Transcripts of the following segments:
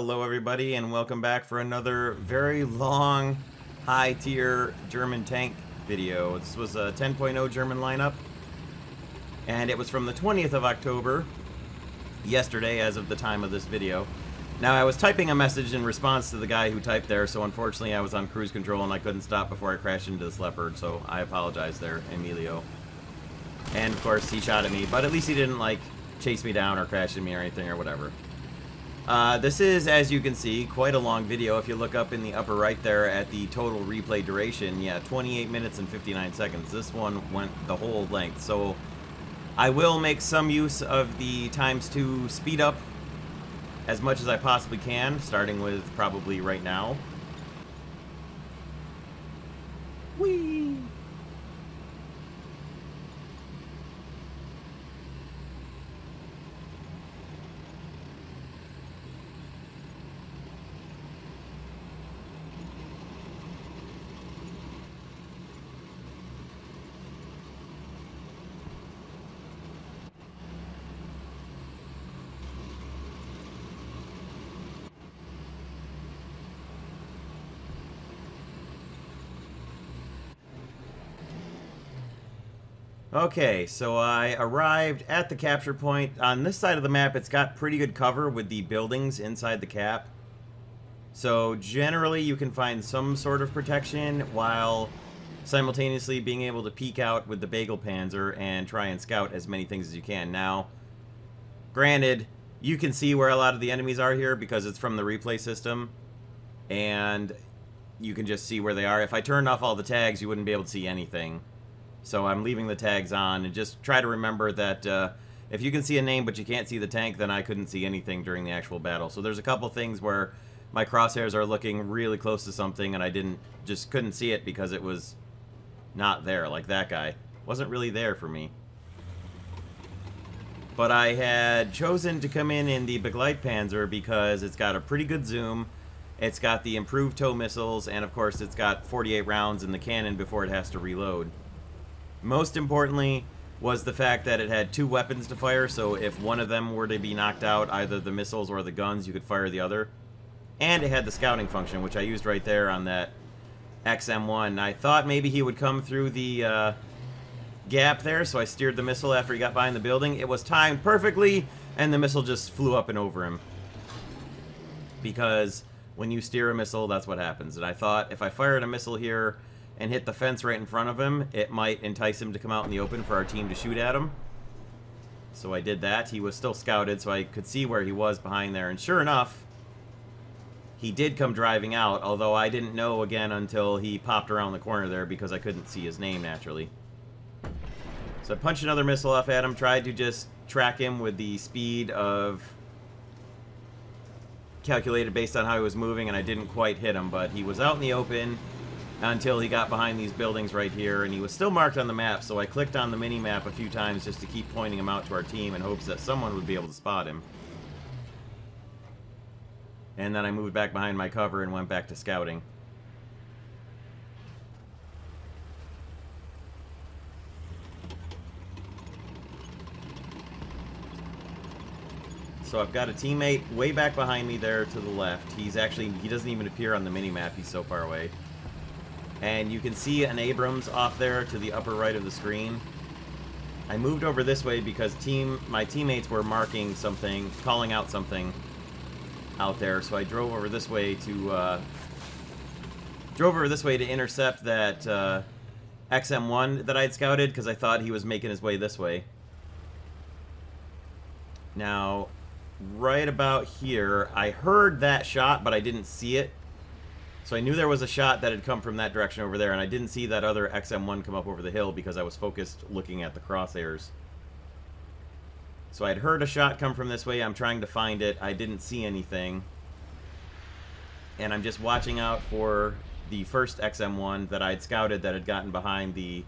Hello everybody and welcome back for another very long high tier German tank video. This was a 10.0 German lineup and it was from the 20th of October, yesterday as of the time of this video. Now I was typing a message in response to the guy who typed there, so unfortunately I was on cruise control and I couldn't stop before I crashed into this Leopard, so I apologize there, Emilio. And of course he shot at me, but at least he didn't like chase me down or crash into me or anything or whatever. This is, as you can see, quite a long video. If you look up in the upper right there at the total replay duration, yeah, 28 minutes and 59 seconds. This one went the whole length. So I will make some use of the ×2 speed up as much as I possibly can, starting with probably right now. Whee! Okay, so I arrived at the capture point. On this side of the map, it's got pretty good cover with the buildings inside the cap. So generally, you can find some sort of protection while simultaneously being able to peek out with the Bagel Panzer and try and scout as many things as you can. Now, granted, you can see where a lot of the enemies are here because it's from the replay system, and you can just see where they are. If I turned off all the tags, you wouldn't be able to see anything. So I'm leaving the tags on, and just try to remember that if you can see a name but you can't see the tank, then I couldn't see anything during the actual battle. So there's a couple things where my crosshairs are looking really close to something and I just couldn't see it because it was not there, like that guy. Wasn't really there for me. But I had chosen to come in the Begleitpanzer because it's got a pretty good zoom, it's got the improved tow missiles, and of course it's got 48 rounds in the cannon before it has to reload. Most importantly was the fact that it had two weapons to fire, so if one of them were to be knocked out, either the missiles or the guns, you could fire the other. And it had the scouting function, which I used right there on that XM1. I thought maybe he would come through the gap there, so I steered the missile after he got behind the building. It was timed perfectly, and the missile just flew up and over him. Because when you steer a missile, that's what happens. And I thought if I fired a missile here and hit the fence right in front of him, it might entice him to come out in the open for our team to shoot at him. So I did that. He was still scouted, so I could see where he was behind there. And sure enough, he did come driving out, although I didn't know again until he popped around the corner there because I couldn't see his name naturally. So I punched another missile off at him, tried to just track him with the speed of calculated based on how he was moving, and I didn't quite hit him, but he was out in the open until he got behind these buildings right here, and he was still marked on the map, so I clicked on the mini-map a few times just to keep pointing him out to our team in hopes that someone would be able to spot him. And then I moved back behind my cover and went back to scouting. So I've got a teammate way back behind me there to the left. He doesn't even appear on the mini-map, he's so far away. And you can see an Abrams off there to the upper right of the screen. I moved over this way because my teammates were marking something, calling out something out there. So I drove over this way to intercept that XM1 that I'd scouted because I thought he was making his way this way. Now, right about here, I heard that shot, but I didn't see it. So I knew there was a shot that had come from that direction over there, and I didn't see that other XM1 come up over the hill because I was focused looking at the crosshairs. So I'd heard a shot come from this way. I'm trying to find it. I didn't see anything. And I'm just watching out for the first XM1 that I'd scouted that had gotten behind the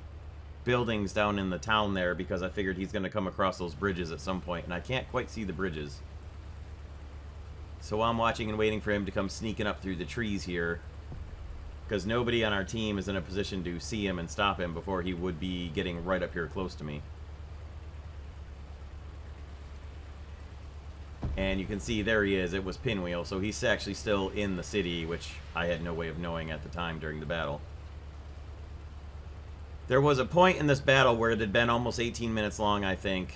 buildings down in the town there because I figured he's going to come across those bridges at some point, and I can't quite see the bridges. So I'm watching and waiting for him to come sneaking up through the trees here because nobody on our team is in a position to see him and stop him before he would be getting right up here close to me. And you can see there he is. It was Pinwheel, so he's actually still in the city, which I had no way of knowing at the time during the battle. There was a point in this battle where it had been almost 18 minutes long, I think,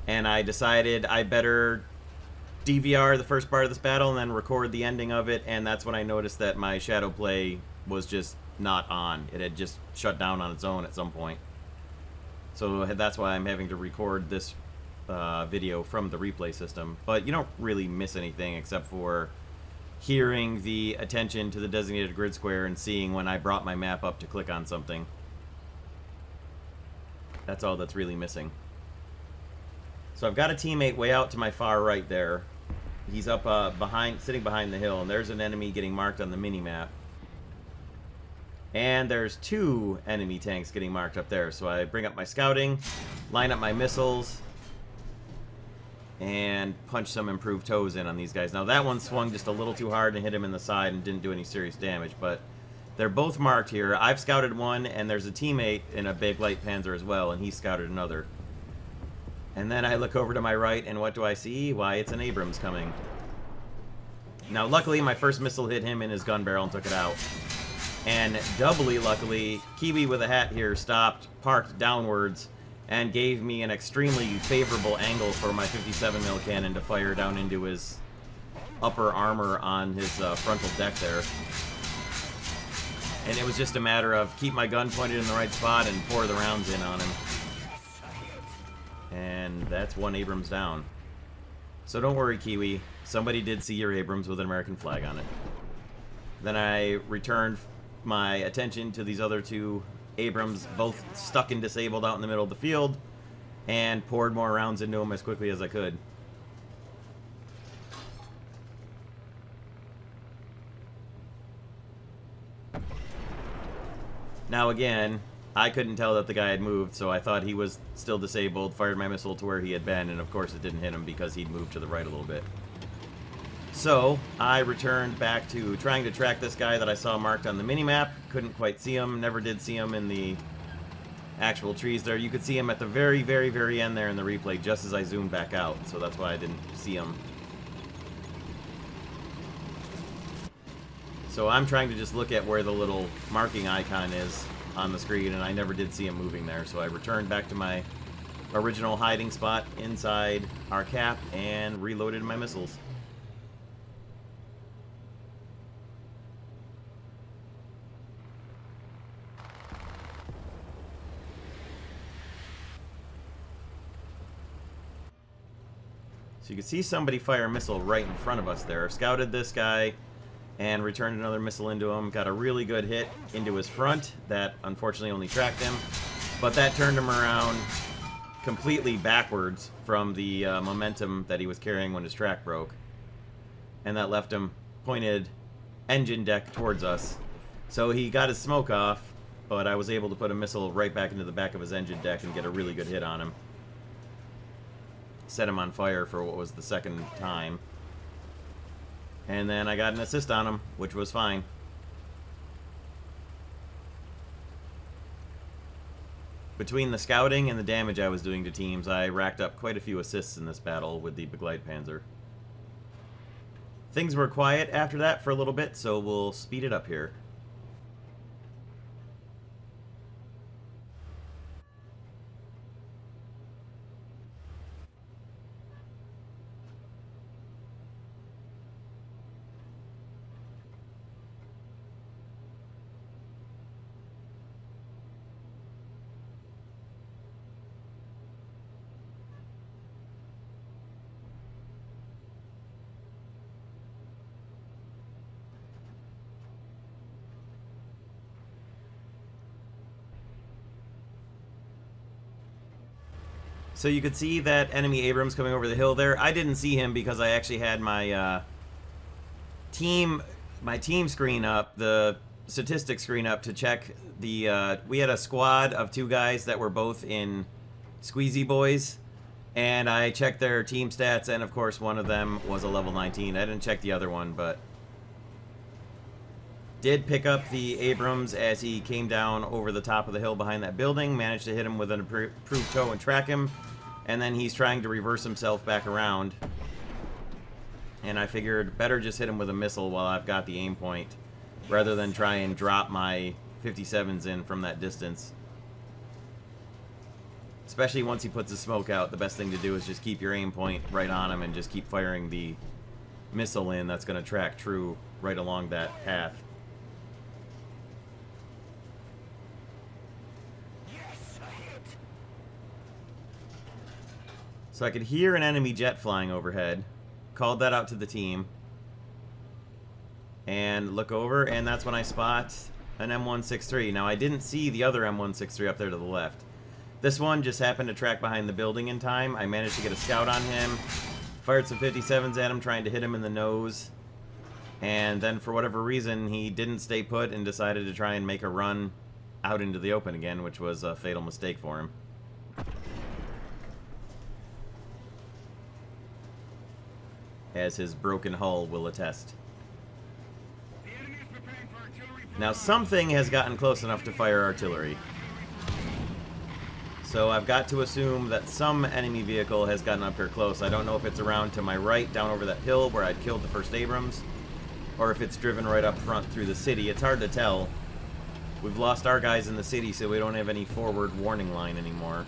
and I decided I better DVR the first part of this battle and then record the ending of it, and that's when I noticed that my shadow play was just not on. It had just shut down on its own at some point. So that's why I'm having to record this video from the replay system. But you don't really miss anything except for hearing the attention to the designated grid square and seeing when I brought my map up to click on something. That's all that's really missing. So I've got a teammate way out to my far right there. He's up sitting behind the hill, and there's an enemy getting marked on the mini-map. And there's 2 enemy tanks getting marked up there. So I bring up my scouting, line up my missiles, and punch some improved toes in on these guys. Now that one swung just a little too hard and hit him in the side and didn't do any serious damage, but they're both marked here. I've scouted one, and there's a teammate in a big light panzer as well, and he scouted another. And then I look over to my right, and what do I see? Why, it's an Abrams coming. Now, luckily, my first missile hit him in his gun barrel and took it out. And doubly luckily, Kiwi with a hat here stopped, parked downwards, and gave me an extremely favorable angle for my 57mm cannon to fire down into his upper armor on his frontal deck there. And it was just a matter of keep my gun pointed in the right spot and pour the rounds in on him. And that's 1 Abrams down. So don't worry, Kiwi. Somebody did see your Abrams with an American flag on it. Then I returned my attention to these other 2 Abrams, both stuck and disabled out in the middle of the field, and poured more rounds into them as quickly as I could. Now again, I couldn't tell that the guy had moved, so I thought he was still disabled, fired my missile to where he had been, and of course it didn't hit him because he'd moved to the right a little bit. So, I returned back to trying to track this guy that I saw marked on the minimap. Couldn't quite see him, never did see him in the actual trees there. You could see him at the very, very, very end there in the replay, just as I zoomed back out, so that's why I didn't see him. So I'm trying to just look at where the little marking icon is on the screen, and I never did see him moving there, so I returned back to my original hiding spot inside our cap and reloaded my missiles. So you can see somebody fire a missile right in front of us there. Scouted this guy and returned another missile into him. Got a really good hit into his front that unfortunately only tracked him. But that turned him around completely backwards from the momentum that he was carrying when his track broke. And that left him pointed engine deck towards us. So he got his smoke off, but I was able to put a missile right back into the back of his engine deck and get a really good hit on him. Set him on fire for what was the second time. And then I got an assist on him, which was fine. Between the scouting and the damage I was doing to teams, I racked up quite a few assists in this battle with the Begleitpanzer. Things were quiet after that for a little bit, so we'll speed it up here. So you could see that enemy Abrams coming over the hill there. I didn't see him because I actually had my team screen up, the statistics screen up to check the. We had a squad of 2 guys that were both in Squeezy Boys, and I checked their team stats, and of course one of them was a level 19. I didn't check the other one, but did pick up the Abrams as he came down over the top of the hill behind that building, managed to hit him with an improved tow and track him, and then he's trying to reverse himself back around And I figured better just hit him with a missile while I've got the aim point, rather than try and drop my 57s in from that distance. Especially once he puts his smoke out, the best thing to do is just keep your aim point right on him and just keep firing the missile in that's going to track true right along that path. So I could hear an enemy jet flying overhead. Called that out to the team. And look over, and that's when I spot an M163. Now, I didn't see the other M163 up there to the left. This one just happened to track behind the building in time. I managed to get a scout on him. Fired some 57s at him, trying to hit him in the nose. And then, for whatever reason, he didn't stay put and decided to try and make a run out into the open again, which was a fatal mistake for him. As his broken hull will attest. Now, something has gotten close enough to fire artillery. So I've got to assume that some enemy vehicle has gotten up here close. I don't know if it's around to my right, down over that hill where I'd killed the first Abrams, or if it's driven right up front through the city. It's hard to tell. We've lost our guys in the city, so we don't have any forward warning line anymore.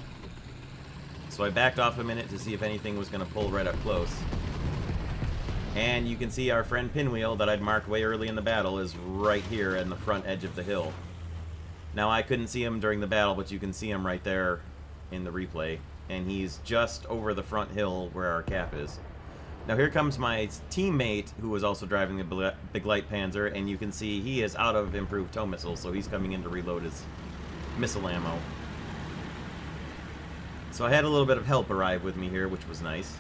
So I backed off a minute to see if anything was going to pull right up close. And you can see our friend Pinwheel that I'd marked way early in the battle is right here in the front edge of the hill. Now, I couldn't see him during the battle, but you can see him right there in the replay. And he's just over the front hill where our cap is. Now, here comes my teammate, who was also driving the Big Light Panzer, and you can see he is out of improved tow missiles, so he's coming in to reload his missile ammo. So I had a little bit of help arrive with me here, which was nice.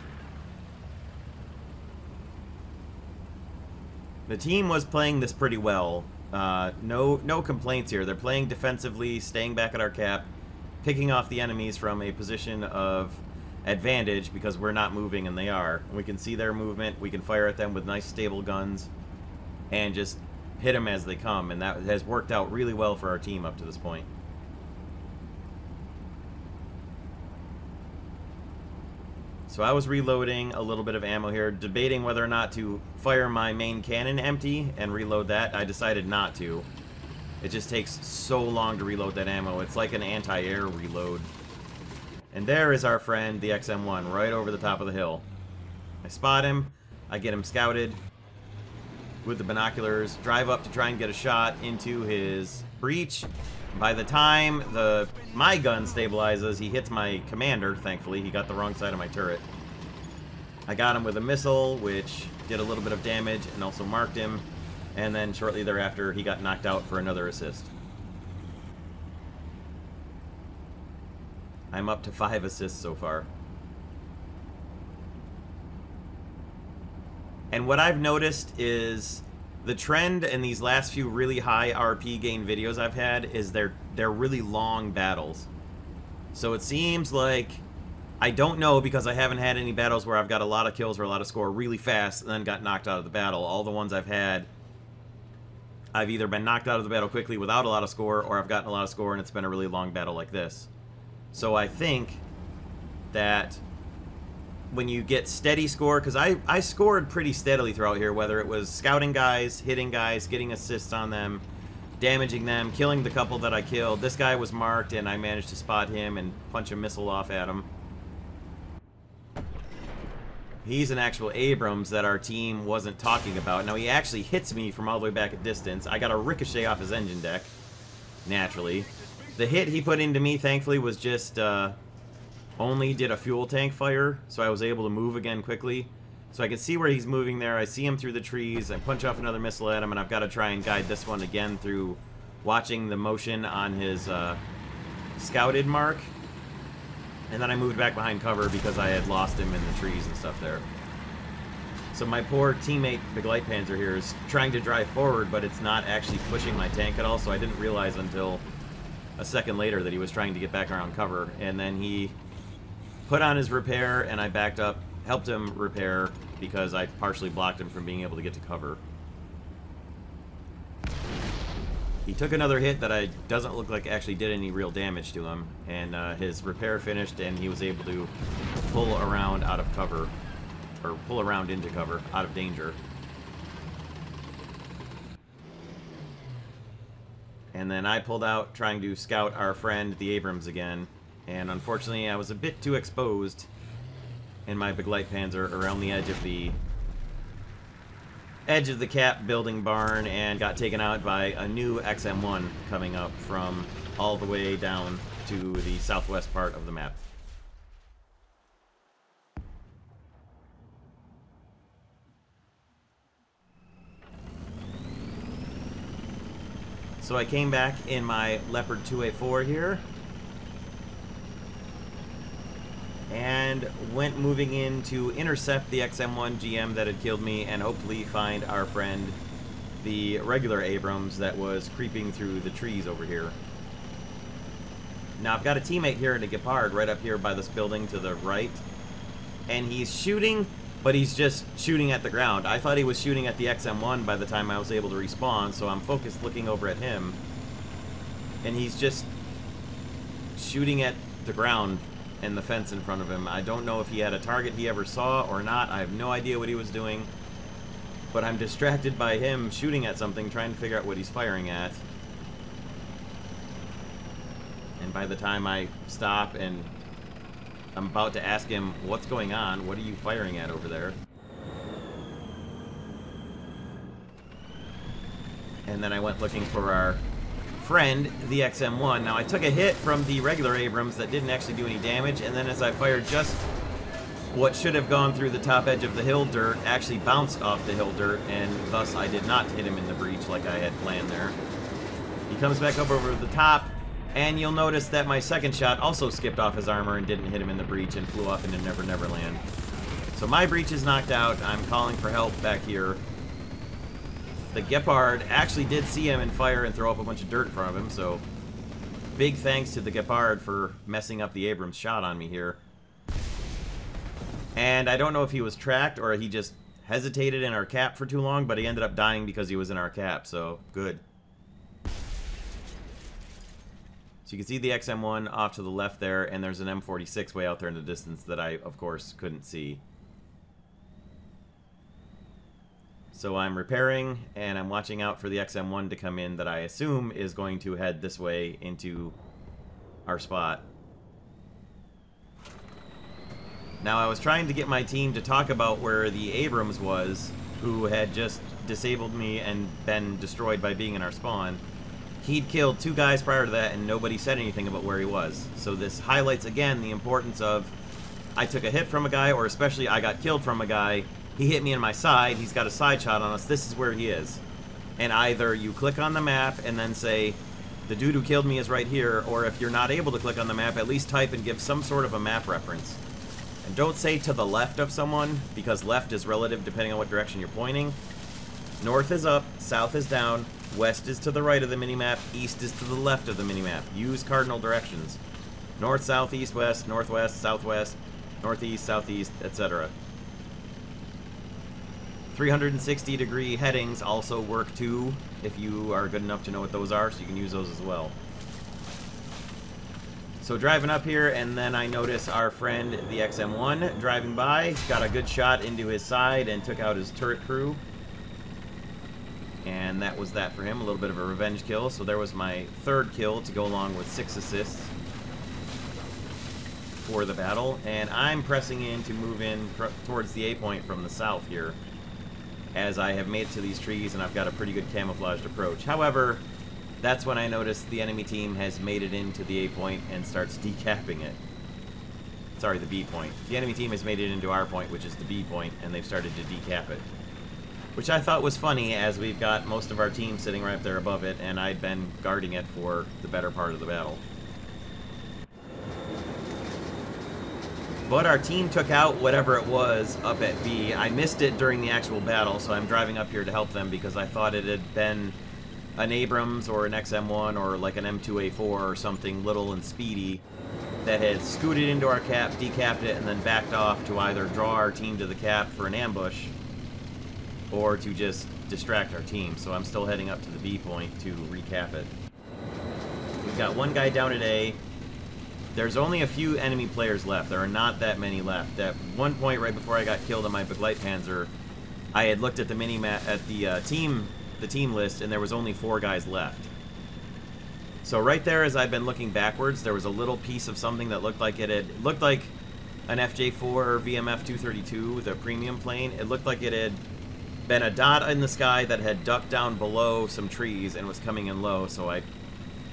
The team was playing this pretty well. No complaints here. They're playing defensively, staying back at our cap, picking off the enemies from a position of advantage because we're not moving and they are. We can see their movement. We can fire at them with nice stable guns and just hit them as they come. And that has worked out really well for our team up to this point. So I was reloading a little bit of ammo here, debating whether or not to fire my main cannon empty and reload that. I decided not to. It just takes so long to reload that ammo. It's like an anti-air reload. And there is our friend, the XM1, right over the top of the hill. I spot him. I get him scouted with the binoculars, drive up to try and get a shot into his breech. By the time my gun stabilizes, he hits my commander, thankfully. He got the wrong side of my turret. I got him with a missile, which did a little bit of damage and also marked him. And then shortly thereafter, he got knocked out for another assist. I'm up to 5 assists so far. And what I've noticed is the trend in these last few really high RP gain videos I've had is they're really long battles. So it seems like, I don't know because I haven't had any battles where I've got a lot of kills or a lot of score really fast and then got knocked out of the battle. All the ones I've had, I've either been knocked out of the battle quickly without a lot of score, or I've gotten a lot of score and it's been a really long battle like this. So I think that when you get steady score, because I scored pretty steadily throughout here, whether it was scouting guys, hitting guys, getting assists on them, damaging them, killing the couple that I killed. This guy was marked and I managed to spot him and punch a missile off at him. He's an actual Abrams that our team wasn't talking about. Now, he actually hits me from all the way back at distance. I got a ricochet off his engine deck, naturally. The hit he put into me, thankfully, was just only did a fuel tank fire, so I was able to move again quickly. So I can see where he's moving there. I see him through the trees. I punch off another missile at him, and I've got to try and guide this one again through watching the motion on his scouted mark. And then I moved back behind cover because I had lost him in the trees and stuff there. So my poor teammate, Big Light Panzer here, is trying to drive forward, but it's not actually pushing my tank at all, so I didn't realize until a second later that he was trying to get back around cover. And then he put on his repair, and I backed up, helped him repair, because I partially blocked him from being able to get to cover. He took another hit that doesn't look like actually did any real damage to him, and his repair finished, and he was able to pull around out of cover. or pull around into cover, out of danger. And then I pulled out trying to scout our friend, the Abrams, again. And unfortunately, I was a bit too exposed in my big light panzer around the edge of the cap building barn and got taken out by a new XM1 coming up from all the way down to the southwest part of the map. So I came back in my Leopard 2A4 here and went moving in to intercept the XM1 GM that had killed me and hopefully find our friend, the regular Abrams, that was creeping through the trees over here. Now I've got a teammate here in a Leopard right up here by this building to the right, and he's shooting, but he's just shooting at the ground. I thought he was shooting at the XM1 by the time I was able to respawn, so I'm focused looking over at him, and he's just shooting at the ground and the fence in front of him. I don't know if he had a target he ever saw or not. I have no idea what he was doing, but I'm distracted by him shooting at something, trying to figure out what he's firing at. And by the time I stop and I'm about to ask him, what's going on? What are you firing at over there? And then I went looking for our friend, the XM1. Now I took a hit from the regular Abrams that didn't actually do any damage, and then as I fired just what should have gone through the top edge of the hill dirt actually bounced off the hill dirt, and thus I did not hit him in the breach like I had planned there. He comes back up over the top, and you'll notice that my second shot also skipped off his armor and didn't hit him in the breach and flew off into Never Never Land. So my breach is knocked out. I'm calling for help back here. The Leopard actually did see him and fire and throw up a bunch of dirt in front of him, so big thanks to the Leopard for messing up the Abrams shot on me here. And I don't know if he was tracked or he just hesitated in our cap for too long, but he ended up dying because he was in our cap, so good. So you can see the XM1 off to the left there, and there's an M46 way out there in the distance that I, of course, couldn't see. So I'm repairing, and I'm watching out for the XM1 to come in that I assume is going to head this way into our spot. Now, I was trying to get my team to talk about where the Abrams was, who had just disabled me and been destroyed by being in our spawn. He'd killed 2 guys prior to that, and nobody said anything about where he was. So this highlights, again, the importance of I took a hit from a guy, or especially I got killed from a guy. He hit me in my side. He's got a side shot on us. This is where he is. And either you click on the map and then say, the dude who killed me is right here, or if you're not able to click on the map, at least type and give some sort of a map reference. And don't say to the left of someone, because left is relative depending on what direction you're pointing. North is up, south is down, west is to the right of the minimap, east is to the left of the minimap. Use cardinal directions. North, south, east, west, northwest, southwest, northeast, southeast, etc. 360-degree headings also work too, if you are good enough to know what those are, so you can use those as well. So driving up here, and then I notice our friend, the XM1, driving by. Got a good shot into his side and took out his turret crew. And that was that for him, a little bit of a revenge kill. So there was my 3rd kill to go along with 6 assists for the battle. And I'm pressing in to move in towards the A point from the south here, as I have made it to these trees and I've got a pretty good camouflaged approach. However, that's when I notice the enemy team has made it into the A point and starts decapping it. Sorry, the B point. The enemy team has made it into our point, which is the B point, and they've started to decap it. Which I thought was funny, as we've got most of our team sitting right there above it, and I'd been guarding it for the better part of the battle. But our team took out whatever it was up at B. I missed it during the actual battle, so I'm driving up here to help them because I thought it had been an Abrams or an XM1 or like an M2A4 or something little and speedy that had scooted into our cap, decapped it, and then backed off to either draw our team to the cap for an ambush or to just distract our team. So I'm still heading up to the B point to recap it. We've got one guy down at A. There's only a few enemy players left. There are not that many left. At one point, right before I got killed on my Begleitpanzer, I had looked at the mini-map, at the team list, and there was only 4 guys left. So right there, as I've been looking backwards, there was a little piece of something that looked like an FJ4 VMF 232 with a premium plane. It looked like it had been a dot in the sky that had ducked down below some trees and was coming in low, so I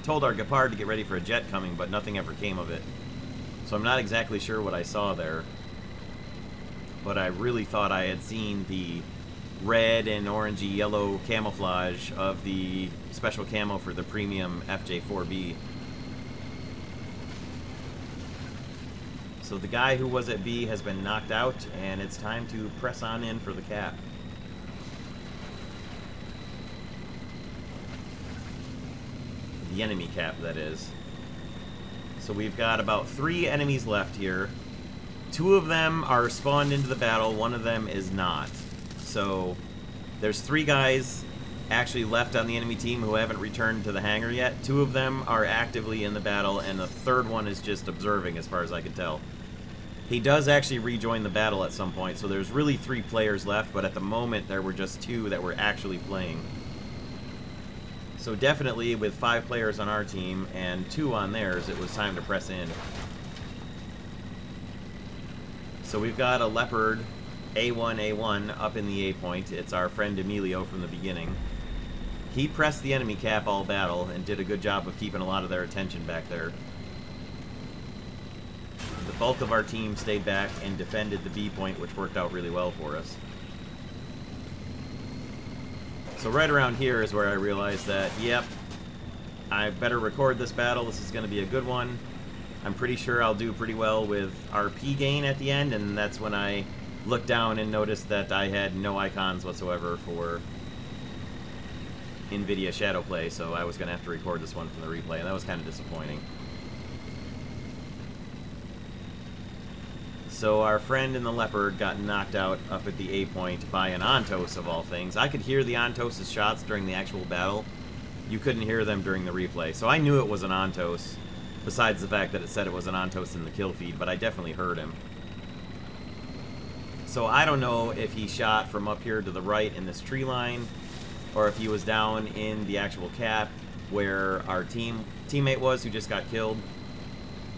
told our Leopard to get ready for a jet coming, but nothing ever came of it. So I'm not exactly sure what I saw there. But I really thought I had seen the red and orangey yellow camouflage of the special camo for the premium FJ4B. So the guy who was at B has been knocked out, and it's time to press on in for the cap. The enemy cap, that is. So we've got about 3 enemies left here. 2 of them are spawned into the battle, 1 of them is not. So there's 3 guys actually left on the enemy team who haven't returned to the hangar yet. 2 of them are actively in the battle, and the 3rd one is just observing as far as I can tell. He does actually rejoin the battle at some point, so there's really 3 players left, but at the moment there were just 2 that were actually playing. So definitely with 5 players on our team and 2 on theirs, it was time to press in. So we've got a Leopard A1 up in the A point. It's our friend Emilio from the beginning. He pressed the enemy cap all battle and did a good job of keeping a lot of their attention back there. The bulk of our team stayed back and defended the B point, which worked out really well for us. So right around here is where I realized that, yep, I better record this battle. This is going to be a good one. I'm pretty sure I'll do pretty well with RP gain at the end, and that's when I looked down and noticed that I had no icons whatsoever for NVIDIA Shadowplay, so I was going to have to record this one from the replay, and that was kind of disappointing. So our friend in the Leopard got knocked out up at the A point by an Ontos of all things. I could hear the Ontos' shots during the actual battle. You couldn't hear them during the replay. So I knew it was an Ontos, besides the fact that it said it was an Ontos in the kill feed, but I definitely heard him. So I don't know if he shot from up here to the right in this tree line, or if he was down in the actual cap where our teammate was who just got killed.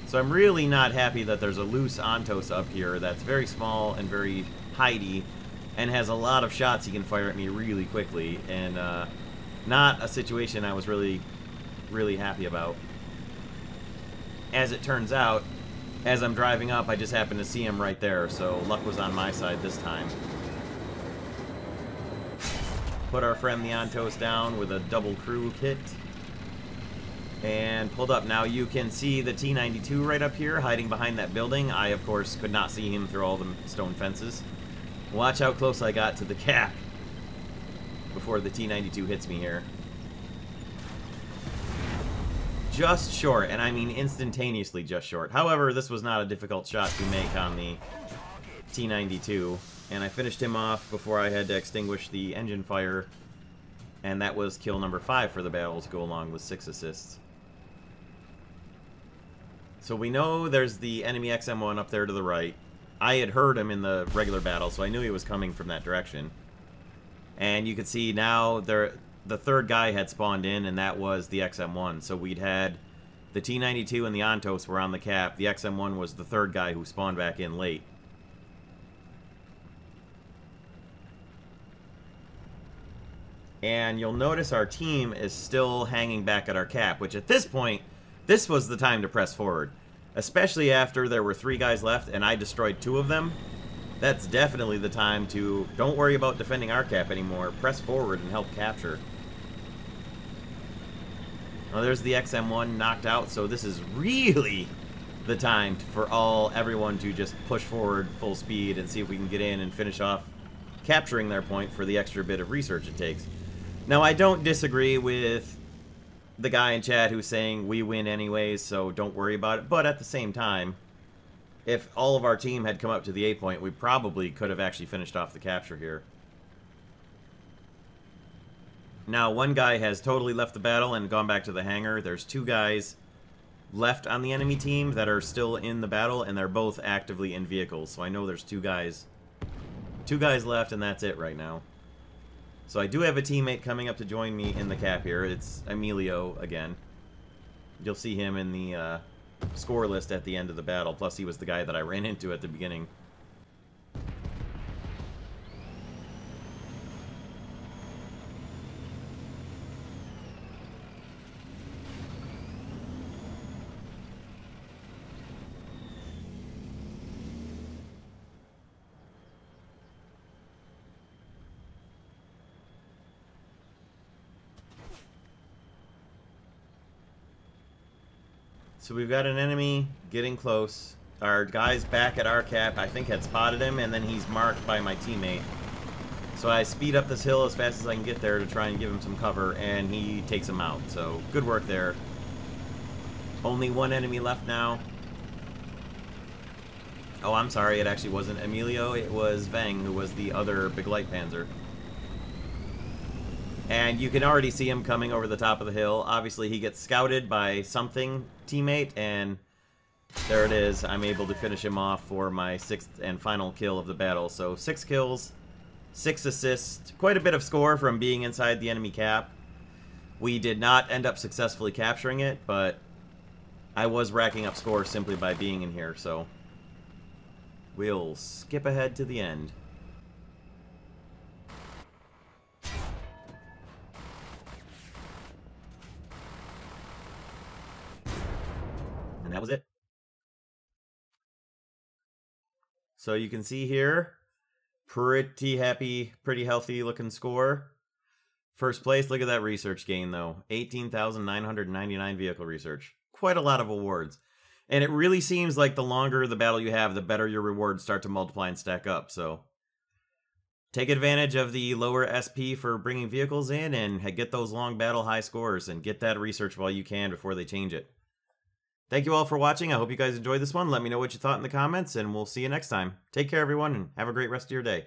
So I'm really not happy that there's a loose Ontos up here that's very small and very hidey and has a lot of shots he can fire at me really quickly, and not a situation I was really happy about. As it turns out, as I'm driving up, I just happened to see him right there, so luck was on my side this time. Put our friend the Ontos down with a double crew kit. And pulled up. Now you can see the T-92 right up here hiding behind that building. I, of course, could not see him through all the stone fences. Watch how close I got to the cap before the T-92 hits me here. Just short, and I mean instantaneously just short. However, this was not a difficult shot to make on the T-92. And I finished him off before I had to extinguish the engine fire. And that was kill number 5 for the battle to go along with 6 assists. So we know there's the enemy XM1 up there to the right. I had heard him in the regular battle, so I knew he was coming from that direction. And you can see now the 3rd guy had spawned in, and that was the XM1. So we'd had the T-92 and the Ontos were on the cap. The XM1 was the 3rd guy who spawned back in late. And you'll notice our team is still hanging back at our cap, which at this point, this was the time to press forward. Especially after there were 3 guys left and I destroyed 2 of them. That's definitely the time to don't worry about defending our cap anymore. Press forward and help capture. Well, there's the XM1 knocked out, so this is really the time for everyone to just push forward full speed and see if we can get in and finish off capturing their point for the extra bit of research it takes. Now, I don't disagree with the guy in chat who's saying we win anyways, so don't worry about it. But at the same time, if all of our team had come up to the A point, we probably could have actually finished off the capture here. Now, one guy has totally left the battle and gone back to the hangar. There's 2 guys left on the enemy team that are still in the battle, and they're both actively in vehicles. So I know there's two guys left, and that's it right now. So I do have a teammate coming up to join me in the cap here. It's Emilio again. You'll see him in the score list at the end of the battle. Plus, he was the guy that I ran into at the beginning. So we've got an enemy getting close. Our guy's back at our cap, I think, had spotted him, and then he's marked by my teammate. So I speed up this hill as fast as I can get there to try and give him some cover, and he takes him out. So good work there. Only one enemy left now. Oh, I'm sorry, it actually wasn't Emilio, it was Veng, who was the other big light panzer. And you can already see him coming over the top of the hill. Obviously, he gets scouted by something teammate, and there it is. I'm able to finish him off for my 6th and final kill of the battle. So 6 kills, 6 assists, quite a bit of score from being inside the enemy cap. We did not end up successfully capturing it, but I was racking up scores simply by being in here, so we'll skip ahead to the end. And that was it. So you can see here, pretty happy, pretty healthy looking score. First place, look at that research gain though. 18,999 vehicle research. Quite a lot of awards. And it really seems like the longer the battle you have, the better your rewards start to multiply and stack up. So take advantage of the lower SP for bringing vehicles in and get those long battle high scores and get that research while you can before they change it. Thank you all for watching. I hope you guys enjoyed this one. Let me know what you thought in the comments, and we'll see you next time. Take care, everyone, and have a great rest of your day.